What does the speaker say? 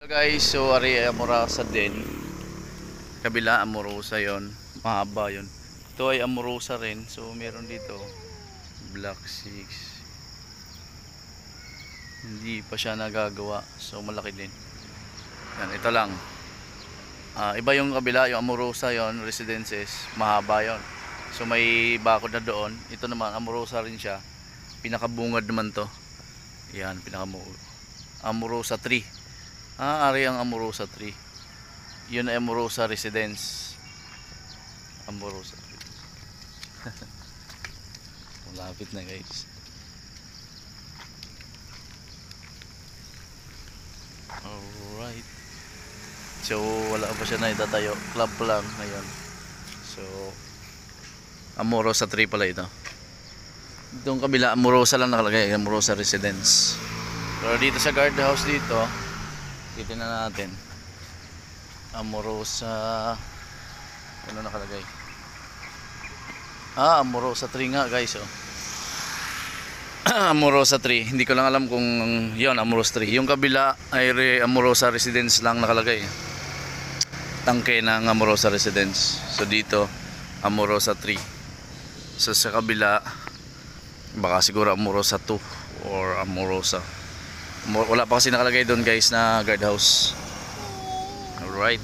So guys, so ari ay Amorosa din. Kabila Amorosa 'yon, mahaba 'yon. Ito ay Amorosa rin. So meron dito Black 6. Hindi pa siya nagagawa. So malaki din. Yan, ito lang. Iba yung kabila, yung Amorosa 'yon, Residences, mahaba 'yon. So may bakod na doon. Ito naman Amorosa rin siya. Pinakabungad naman 'to. Yan, Amorosa 3. Ari ang Amorosa 3. Yun ay Amorosa Residence. Amorosa 3. Malapit na guys. Alright. So wala pa siya na itatayo. Club pa lang ngayon. So Amorosa 3 pala ito. Itong kabila Amorosa lang nakalagay. Amorosa Residence. Pero dito sa guardhouse dito, kita na natin Amorosa, ano nakalagay? Amorosa 3 nga guys, oh. Amorosa 3, hindi ko lang alam kung yon Amorosa 3. Yung kabila ay Amorosa Residence lang nakalagay, tangke ng Amorosa Residence. So dito Amorosa 3. So sa kabila baka siguro Amorosa 2 or Amorosa. Wala pa kasi nakalagay doon guys na guardhouse. Alright.